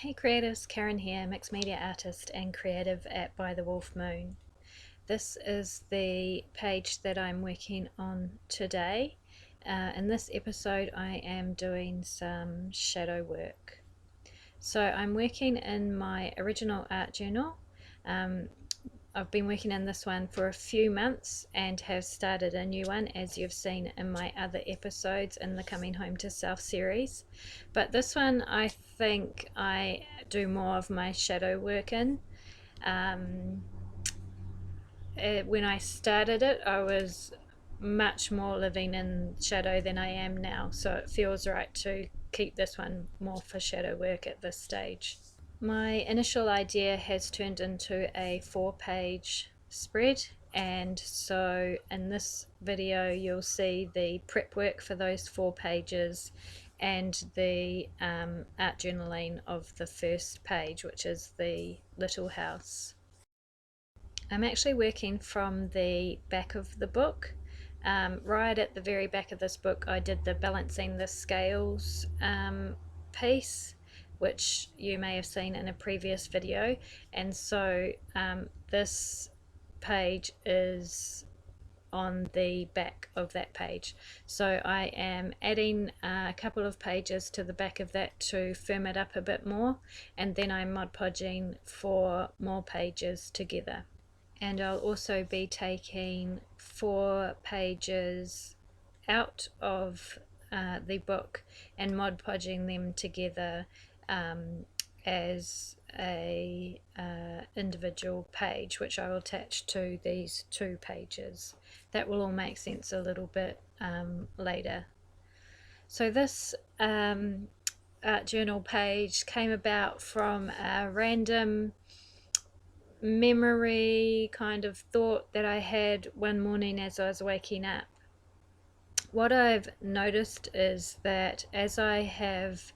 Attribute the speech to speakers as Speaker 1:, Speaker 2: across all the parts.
Speaker 1: Hey creatives, Karen here, mixed media artist and creative at By the Wolf Moon. This is the page that I'm working on today. In this episode I am doing some shadow work. So I'm working in my original art journal. Um, I've been working in this one for a few months and have started a new one, as you've seen in my other episodes in the Coming Home to Self series. But this one I think I do more of my shadow work in. When I started it, I was much more living in shadow than I am now, so it feels right to keep this one more for shadow work at this stage. My initial idea has turned into a 4-page spread, and so in this video you'll see the prep work for those 4 pages and the art journaling of the first page, which is the little house. I'm actually working from the back of the book. Right at the very back of this book I did the balancing the scales piece, which you may have seen in a previous video, and so this page is on the back of that page. So I am adding a couple of pages to the back of that to firm it up a bit more, and then I'm Mod Podging for more pages together. And I'll also be taking 4 pages out of the book and Mod Podging them together as a individual page, which I will attach to these 2 pages. That will all make sense a little bit later. So this art journal page came about from a random memory kind of thought that I had one morning as I was waking up. What I've noticed is that as I have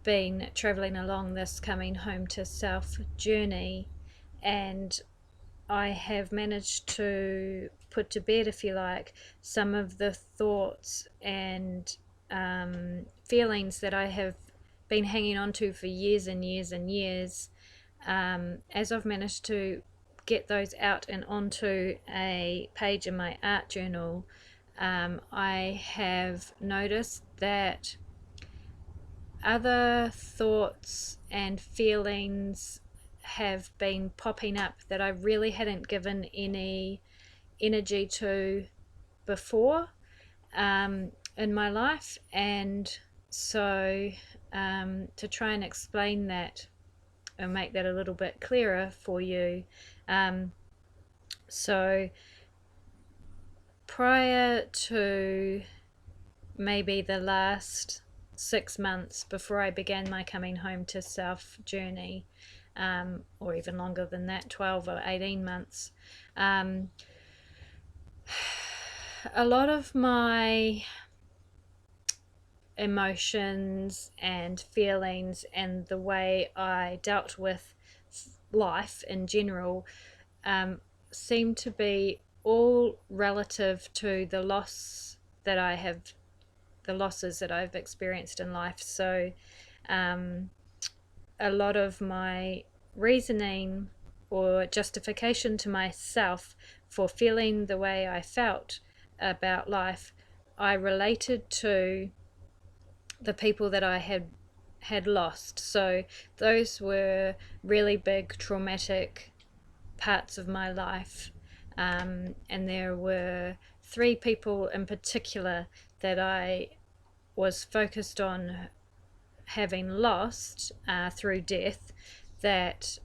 Speaker 1: been traveling along this coming home to self journey, and I have managed to put to bed, if you like, some of the thoughts and feelings that I have been hanging on to for years and years and years. As I've managed to get those out and onto a page in my art journal, I have noticed that other thoughts and feelings have been popping up that I really hadn't given any energy to before in my life. And so to try and explain that and make that a little bit clearer for you, so prior to maybe the last 6 months before I began my coming home to self journey, or even longer than that, 12 or 18 months, a lot of my emotions and feelings and the way I dealt with life in general seem to be all relative to the losses that I've experienced in life. So a lot of my reasoning or justification to myself for feeling the way I felt about life, I related to the people that I had lost. So those were really big traumatic parts of my life, and there were 3 people in particular that I was focused on having lost through death, that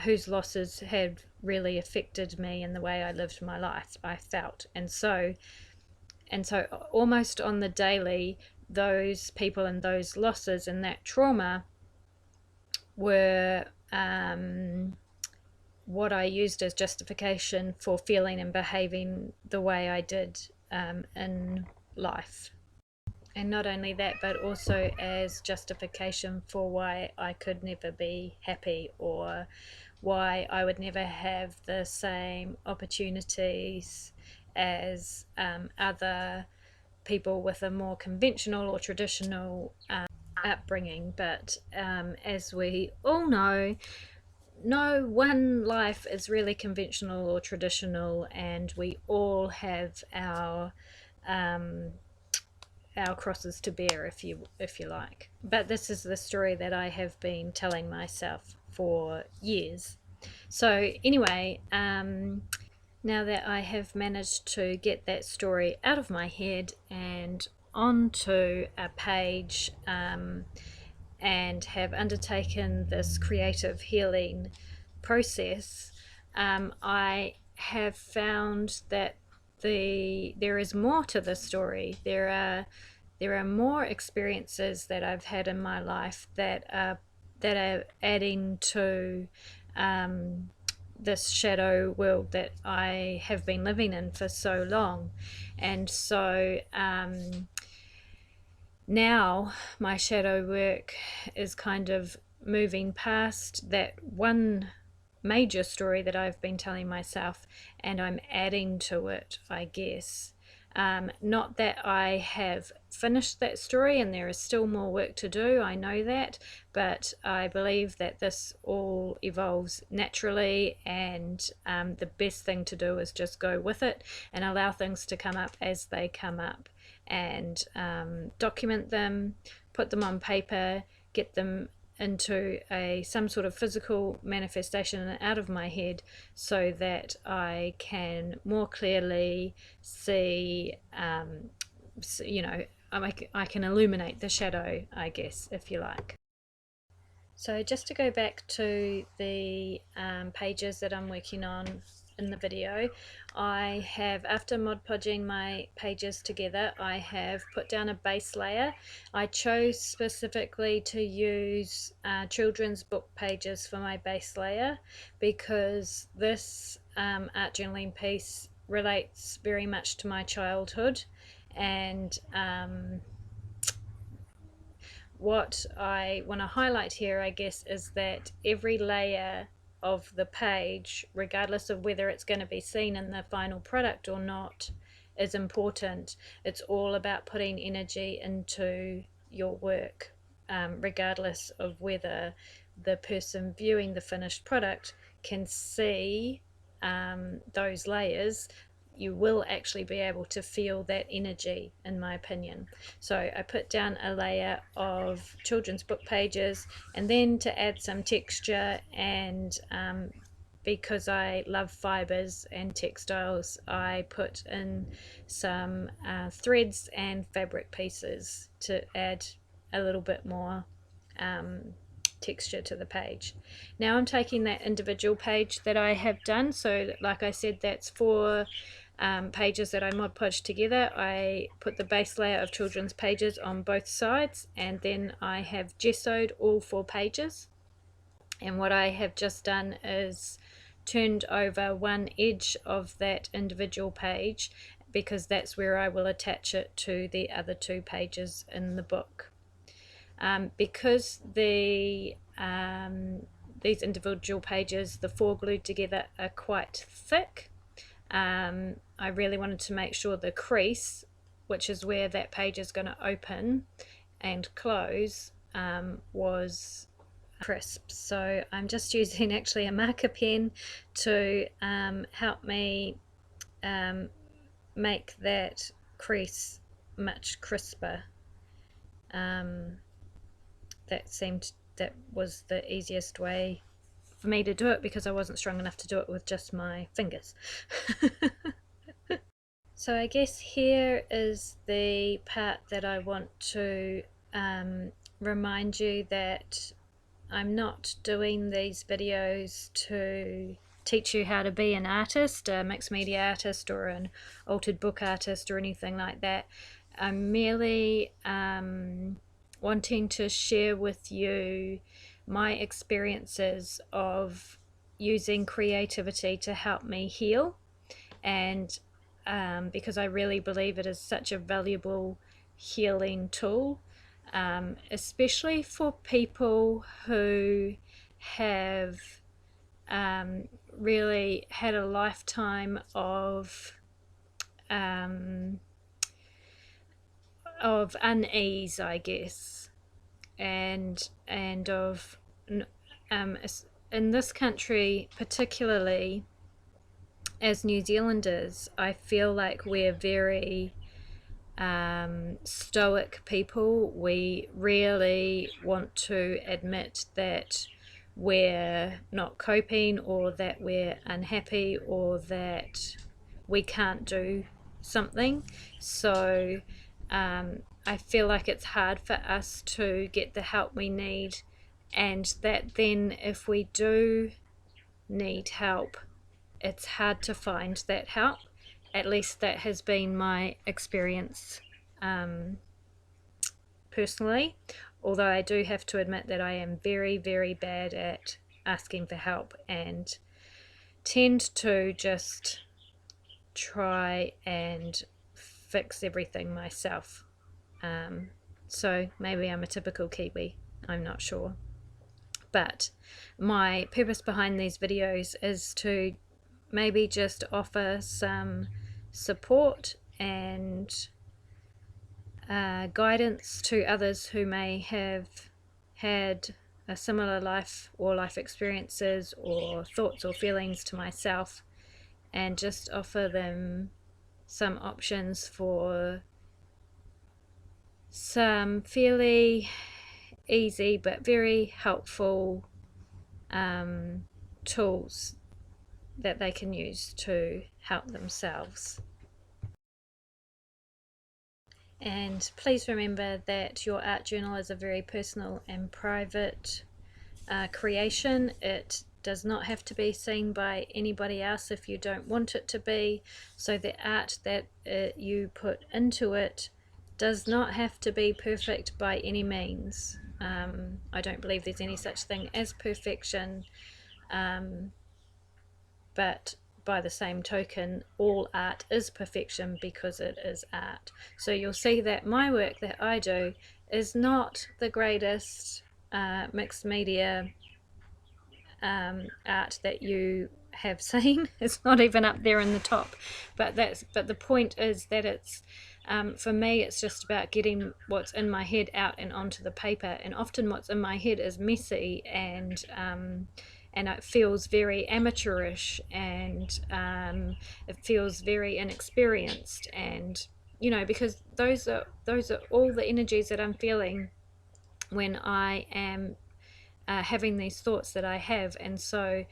Speaker 1: whose losses had really affected me in the way I lived my life, I felt. And so almost on the daily, those people and those losses and that trauma were what I used as justification for feeling and behaving the way I did in life. And not only that, but also as justification for why I could never be happy, or why I would never have the same opportunities as other people with a more conventional or traditional upbringing, but as we all know, no one life is really conventional or traditional, and we all have our crosses to bear, if you like. But this is the story that I have been telling myself for years. So anyway, now that I have managed to get that story out of my head and onto a page, and have undertaken this creative healing process, I have found that there is more to the story. There are more experiences that I've had in my life that are adding to this shadow world that I have been living in for so long. And so now my shadow work is kind of moving past that one major story that I've been telling myself, and I'm adding to it, I guess. Not that I have finished that story and there is still more work to do, I know that, but I believe that this all evolves naturally, and the best thing to do is just go with it and allow things to come up as they come up, and document them, put them on paper, get them into some sort of physical manifestation and out of my head, so that I can more clearly see, I can illuminate the shadow, I guess, if you like. So just to go back to the pages that I'm working on in the video, I have, after Mod Podging my pages together, I have put down a base layer. I chose specifically to use children's book pages for my base layer because this art journaling piece relates very much to my childhood, and what I want to highlight here, I guess, is that every layer of the page, regardless of whether it's going to be seen in the final product or not, is important. It's all about putting energy into your work, regardless of whether the person viewing the finished product can see those layers. You will actually be able to feel that energy, in my opinion. So I put down a layer of children's book pages, and then to add some texture, and because I love fibers and textiles, I put in some threads and fabric pieces to add a little bit more texture to the page. Now I'm taking that individual page that I have done, so like I said, that's 4 pages that I Mod Podged together. I put the base layer of children's pages on both sides, and then I have gessoed all 4 pages. And what I have just done is turned over one edge of that individual page, because that's where I will attach it to the other 2 pages in the book. Because these individual pages, the 4 glued together, are quite thick, I really wanted to make sure the crease, which is where that page is going to open and close, was crisp. So I'm just using actually a marker pen to help me make that crease much crisper. That was the easiest way for me to do it, because I wasn't strong enough to do it with just my fingers. So I guess here is the part that I want to remind you that I'm not doing these videos to teach you how to be an artist, a mixed media artist or an altered book artist or anything like that. I'm merely wanting to share with you my experiences of using creativity to help me heal, and because I really believe it is such a valuable healing tool, especially for people who have really had a lifetime of unease, I guess. and of in this country, particularly as New Zealanders, I feel like we're very stoic people. We really want to admit that we're not coping, or that we're unhappy, or that we can't do something. So I feel like it's hard for us to get the help we need, and that then if we do need help, it's hard to find that help. At least that has been my experience personally. Although I do have to admit that I am very, very bad at asking for help, and tend to just try and fix everything myself. So maybe I'm a typical Kiwi, I'm not sure. But my purpose behind these videos is to maybe just offer some support and guidance to others who may have had a similar life or life experiences or thoughts or feelings to myself, and just offer them some options for some fairly easy but very helpful tools that they can use to help themselves. And please remember that your art journal is a very personal and private creation. It does not have to be seen by anybody else if you don't want it to be. So the art that you put into it does not have to be perfect by any means. I don't believe there's any such thing as perfection, but by the same token, all art is perfection because it is art. So you'll see that my work that I do is not the greatest mixed media art that you have seen. It's not even up there in the top, but the point is that it's for me, it's just about getting what's in my head out and onto the paper. And often what's in my head is messy, and it feels very amateurish, and it feels very inexperienced. And you know, because those are all the energies that I'm feeling when I am having these thoughts that I have. And so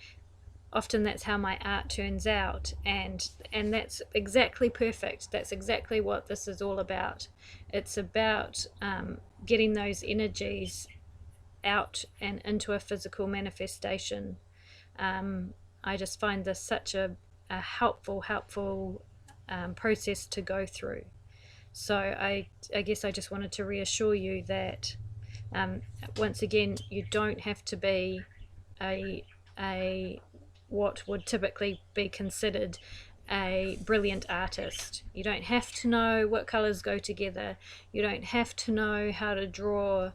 Speaker 1: often that's how my art turns out, and that's exactly perfect. That's exactly what this is all about. It's about getting those energies out and into a physical manifestation. I just find this such a helpful process to go through. So I guess I just wanted to reassure you that once again, you don't have to be a what would typically be considered a brilliant artist. You don't have to know what colors go together. You don't have to know how to draw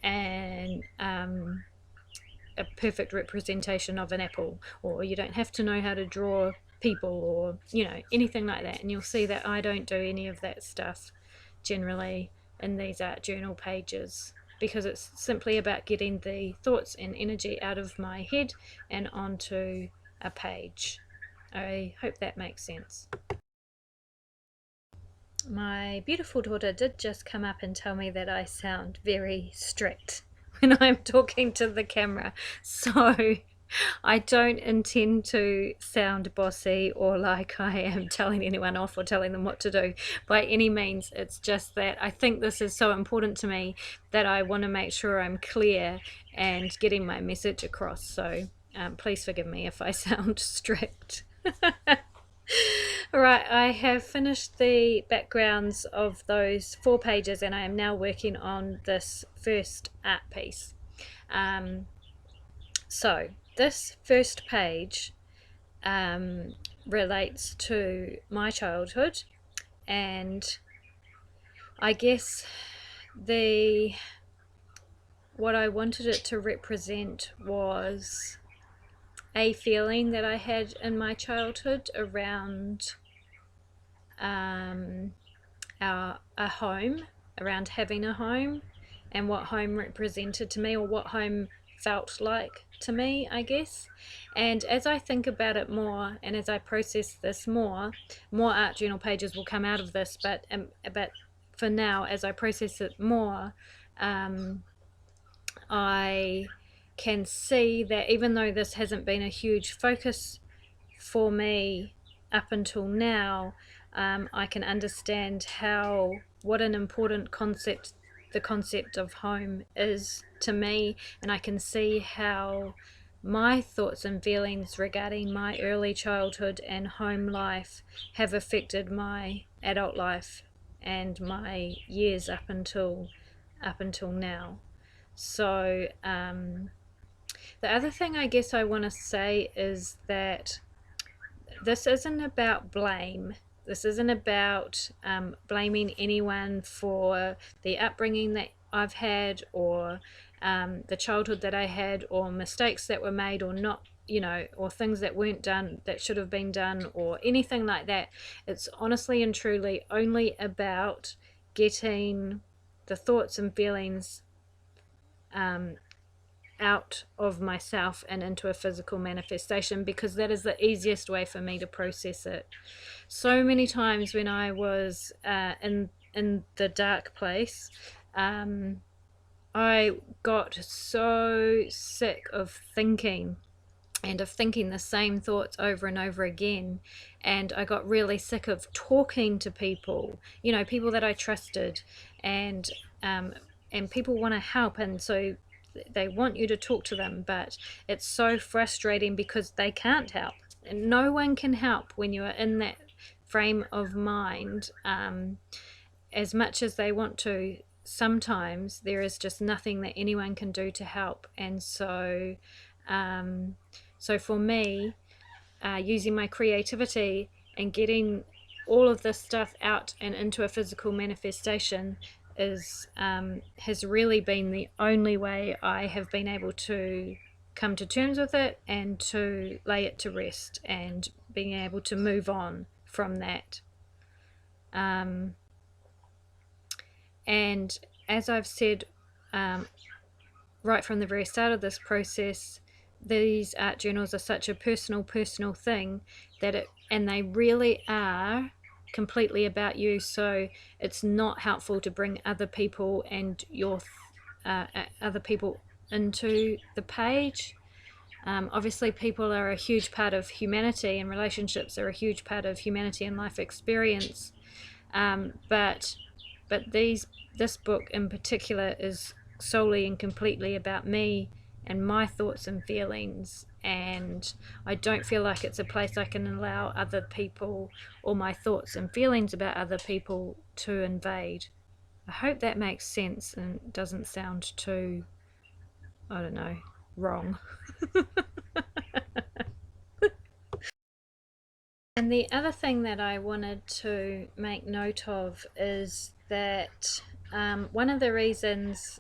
Speaker 1: a perfect representation of an apple, or you don't have to know how to draw people, or you know, anything like that. And you'll see that I don't do any of that stuff generally in these art journal pages, because it's simply about getting the thoughts and energy out of my head and onto a page. I hope that makes sense. My beautiful daughter did just come up and tell me that I sound very strict when I'm talking to the camera. So I don't intend to sound bossy or like I am telling anyone off or telling them what to do by any means. It's just that I think this is so important to me that I want to make sure I'm clear and getting my message across. So please forgive me if I sound strict. Alright, I have finished the backgrounds of those 4 pages, and I am now working on this first art piece. So this first page relates to my childhood, and I guess what I wanted it to represent was a feeling that I had in my childhood around a home, around having a home, and what home represented to me, or what home felt like to me, I guess. And as I think about it more, and as I process this more art journal pages will come out of this. But for now, as I process it more, I can see that even though this hasn't been a huge focus for me up until now, I can understand what an important concept the concept of home is to me, and I can see how my thoughts and feelings regarding my early childhood and home life have affected my adult life and my years up until now. So the other thing I guess I want to say is that this isn't about blame. This isn't about blaming anyone for the upbringing that I've had, or the childhood that I had, or mistakes that were made or not, or things that weren't done that should have been done, or anything like that. It's honestly and truly only about getting the thoughts and feelings out of myself and into a physical manifestation, because that is the easiest way for me to process it. So many times when I was in the dark place, I got so sick of thinking the same thoughts over and over again, and I got really sick of talking to people, people that I trusted, and people want to help, and so they want you to talk to them, but it's so frustrating because they can't help, and no one can help when you are in that frame of mind. As much as they want to, sometimes there is just nothing that anyone can do to help. And so for me, using my creativity and getting all of this stuff out and into a physical manifestation has really been the only way I have been able to come to terms with it and to lay it to rest, and being able to move on from that. And as I've said right from the very start of this process, these art journals are such a personal thing and they really are completely about you. So it's not helpful to bring other people and other people into the page. Obviously, people are a huge part of humanity, and relationships are a huge part of humanity and life experience. But this book in particular is solely and completely about me and my thoughts and feelings, and I don't feel like it's a place I can allow other people or my thoughts and feelings about other people to invade. I hope that makes sense and doesn't sound too, I don't know, wrong. And the other thing that I wanted to make note of is that one of the reasons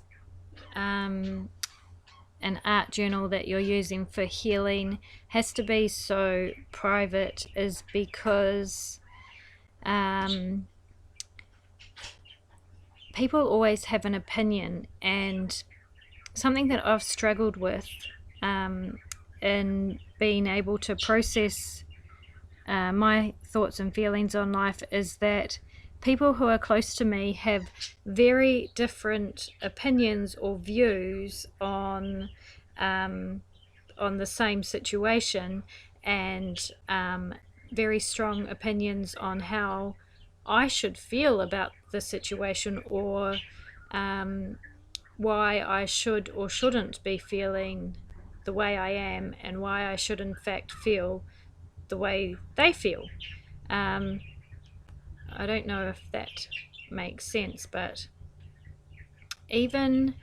Speaker 1: an art journal that you're using for healing has to be so private is because people always have an opinion, and something that I've struggled with in being able to process my thoughts and feelings on life is that people who are close to me have very different opinions or views on the same situation, and very strong opinions on how I should feel about the situation, or why I should or shouldn't be feeling the way I am, and why I should in fact feel the way they feel. I don't know if that makes sense, but even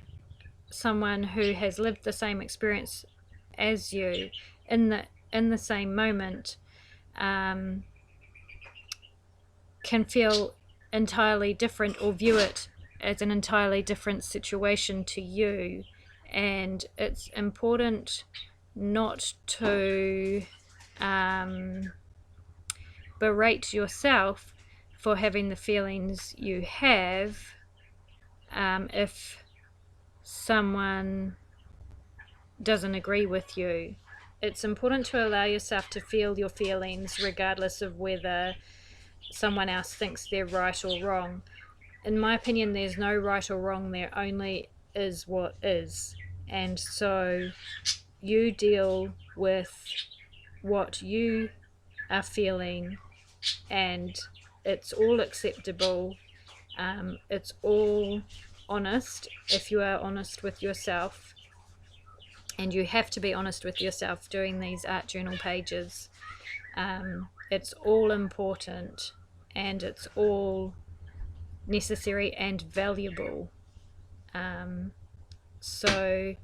Speaker 1: someone who has lived the same experience as you in the same moment can feel entirely different, or view it as an entirely different situation to you, and it's important not to berate yourself for having the feelings you have, if someone doesn't agree with you, it's important to allow yourself to feel your feelings regardless of whether someone else thinks they're right or wrong. In my opinion, there's no right or wrong, there only is what is. And so you deal with what you are feeling, and it's all acceptable. It's all honest if you are honest with yourself, and you have to be honest with yourself doing these art journal pages. It's all important, and it's all necessary and valuable. So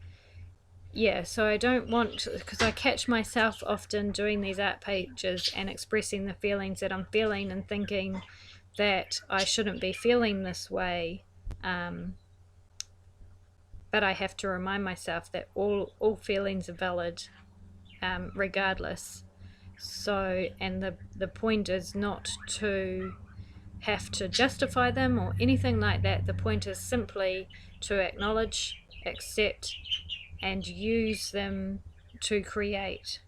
Speaker 1: yeah, so I don't want, because I catch myself often doing these art pages and expressing the feelings that I'm feeling and thinking that I shouldn't be feeling this way. But I have to remind myself that all feelings are valid, regardless. So, and the point is not to have to justify them or anything like that. The point is simply to acknowledge, accept, and use them to create.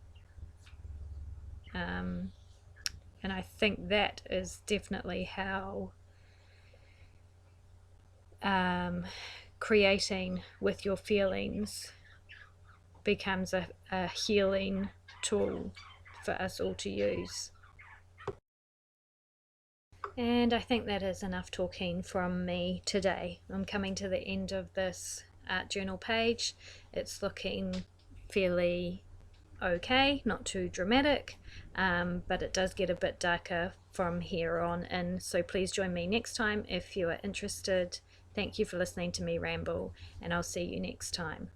Speaker 1: And I think that is definitely how creating with your feelings becomes a healing tool for us all to use. And I think that is enough talking from me today. I'm coming to the end of this art journal page. It's looking fairly okay, not too dramatic, but it does get a bit darker from here on in. So please join me next time if you are interested. Thank you for listening to me ramble, and I'll see you next time.